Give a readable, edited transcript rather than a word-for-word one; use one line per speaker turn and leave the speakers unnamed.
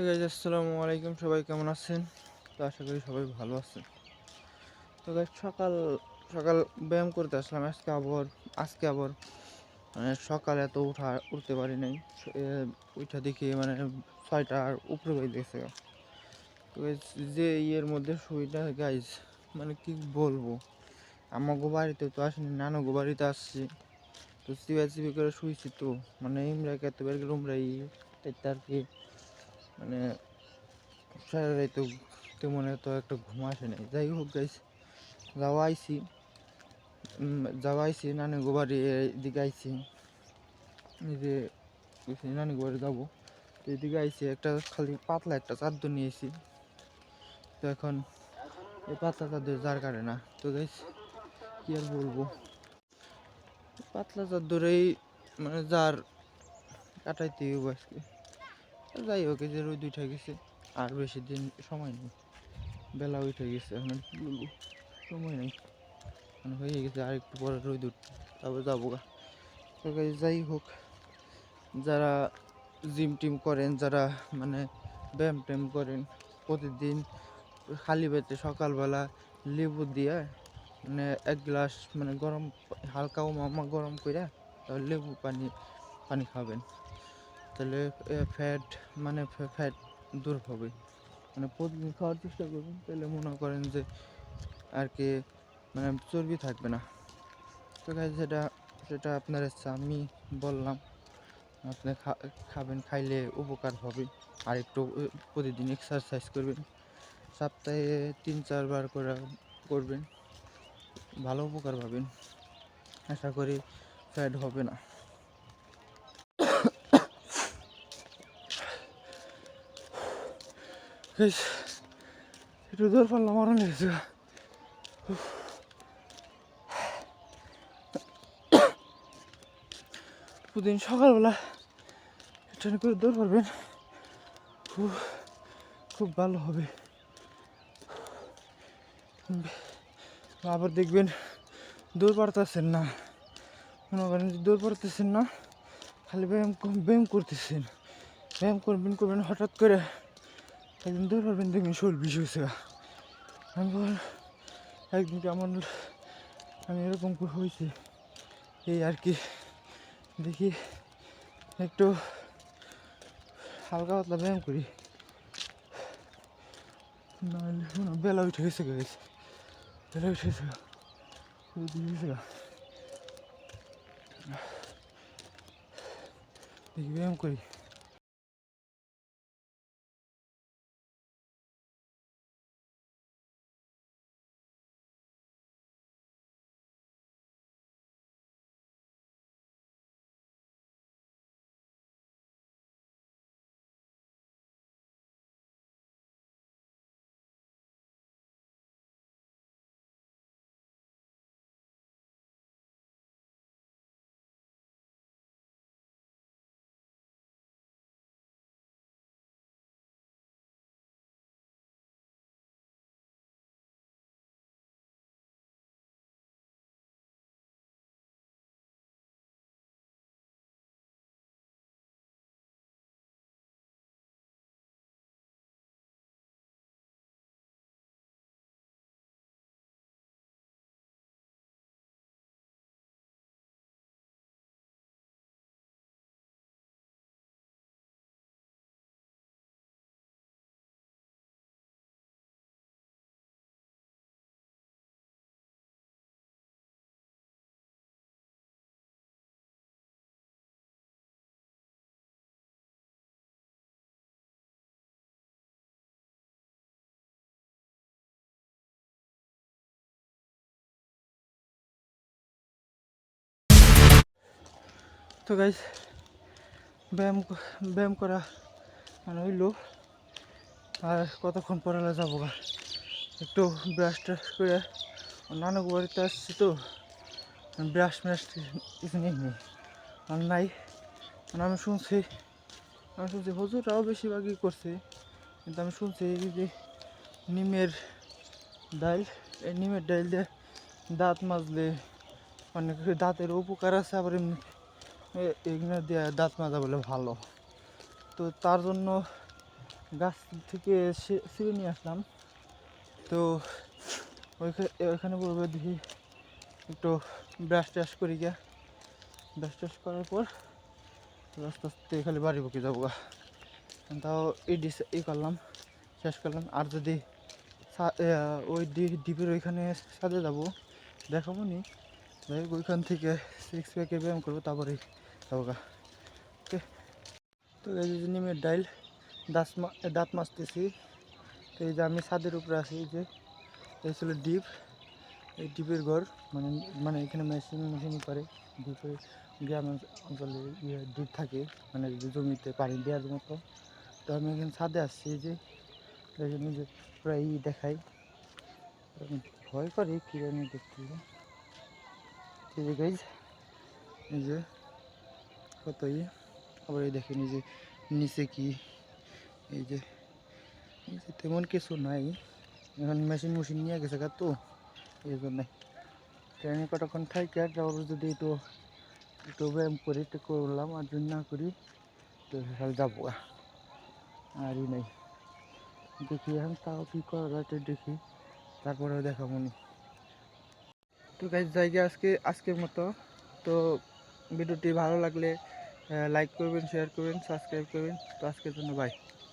Guys আসসালামু আলাইকুম, সবাই কেমন আছেন? তো আশা করি সবাই ভালো আছেন। তো গাইজ সকাল সকাল ব্যায়াম করতে আসলাম। আজকে আবার মানে সকালে এত উঠতে পারি নাই। উঠা দেখি মানে 6টার উপরে হয়ে গেছে। তো গাইজ যে ইয়ের মধ্যে শুইটা গাইজ মানে কি বলবো, আমাগো বাড়িতে তো আসেনি, নানুগো বাড়িতে আসছি। তো চিপি করে শুয়েছি, তো মানে ইমরাকে এত বের গেল উমরাই আর কি, মানে সারা রাইতে তেমন তো একটা ঘুম আসে নাই। যাই হোক গাইস, যাওয়া আইছি নানি গোবাড়ি এদিকে আইছি, এই যে নানি গোবাড়ি যাবো, তো এদিকে আইছি। একটা খালি পাতলা একটা চাদর নিয়েছি। তো এখন এই পাতলা চাদর যার কাটে না, তো গাইস কি আর বলবো, পাতলা চাদরেই মানে যার কাটাইতে হবে আজকে। যাই হোক, এই যে রোদ উঠে গেছে, আর বেশি দিন সময় নেই, বেলা উঠে গেছে, এখন কি বলবো, সময় নেই, মানে হয়ে গেছে। আর একটু পরে রোদ উঠবে, তারপর যাবো গা। তো গাইস যাই হোক, যারা জিম টিম করেন, যারা মানে ব্যায়াম ট্যায়াম করেন, প্রতিদিন খালি পেটে সকালবেলা লেবু দিয়ে মানে 1 গ্লাস মানে গরম, হালকা মামা গরম করে তারপর লেবু পানি পানি খাবেন, তাহলে ফ্যাট মানে ফ্যাট দূর হবে। মানে প্রতিদিন খাওয়ার চেষ্টা করবেন, তাহলে মনে করেন যে আর কি মানে চর্বি থাকবে না। তো গাইস সেটা সেটা আপনার ইচ্ছা, আমি বললাম আপনি খাবেন, খাইলে উপকার হবে। আর একটু প্রতিদিন এক্সারসাইজ করবেন, সপ্তাহে 3-4 বার করে করবেন, ভালো উপকার পাবেন। আশা করি ফ্যাট হবে না। একটু দূর পারলাম, মরণ লেগেছে। প্রতিদিন সকালবেলা ট্রেন করে দৌড় পারবেন, খুব খুব ভালো হবে। আবার দেখবেন দৌড় পারতেছেন না, মনে করেন দৌড় পারতেছেন না, খালি ব্যায়াম করতেছেন, ব্যায়াম করবেন হঠাৎ করে একদিন দৌড় পারবেন, দেখবেন শরীর বিষ হয়েছে। একদিন আমি এরকম হয়েছি, এই আর কি। দেখি একটু হালকা পাতলা ব্যায়াম করি, নাহলে বেলা উঠে গেছে, বেলা উঠে গেছে, দেখি ব্যায়াম করি। তো গাইস ব্যায়াম করা মানে হইলো, আর কতক্ষণ পরে যাবো গা। একটু ব্রাশ ট্রাশ করে নানক বাড়িতে আসছি, তো ব্রাশ ম্রাশ কিছু নেই আর নাই। মানে আমি শুনছি হুজুরাও বেশিরভাগই করছে, কিন্তু আমি শুনছি এই যে নিমের ডাইল, এই নিমের ডাইল দিয়ে দাঁত মাজলে অনেক দাঁতের উপকার আছে, আবার এমনি এগুলো দিয়ে দাঁত মাজা বলে ভালো। তো তার জন্য গাছ থেকে ছিঁড়ে নিয়ে আসলাম। তো ওইখানে বলবো দেখি একটু ব্রাশ টাশ করি গিয়া, ব্রাশ টাশ করার পর আস্তে আস্তে খালি বাড়ি বুকে যাবো গা। তাও এই করলাম, শেষ করলাম। আর যদি ওই ডিপের ওইখানে সাথে যাবো দেখাবো নি, যাই হোক ওইখান থেকে 6 প্যাকে ব্যায়াম করবো, তারপরে যাবো গা। ওকে, তো এই যে নিমের ডাইল দাঁত মাজতেছি। তো এই যে আমি ছাদের উপরে আছি, এই যে এই ছিল ডিপ, এই ডিপের ঘর, মানে মানে এখানে মেশিন করে ডিপের, গ্রাম অঞ্চলে ডিপ থাকে, মানে জমিতে পানি দেওয়ার মতো। তো আমি এখানে ছাদে আসছি, এই যে নিজে প্রায় দেখাই, ভয় করে কি আমি দেখতে। এই যে গাইজ, এই যে কতই, আবার এই দেখেন এই যে নিচে কি, এই যে তেমন কিছু নাই, এখন মেশিন নিয়ে গেছে গা, তো এই জন্যে ট্রেনে কতক্ষণ থাকে, তারপর যদি একটু ব্যায়াম করি একটু করলাম, আর যদি না করি তো সকাল যাবো। আরই নেই, দেখি এখন তাও কী করা যায় দেখি, তারপরেও দেখাবো নি। তো গাইজ জায়গা আজকের মতো। তো ভিডিওটি ভালো লাগলে লাইক করবেন, শেয়ার করবেন, সাবস্ক্রাইব করবেন। তো আজকের জন্য বাই।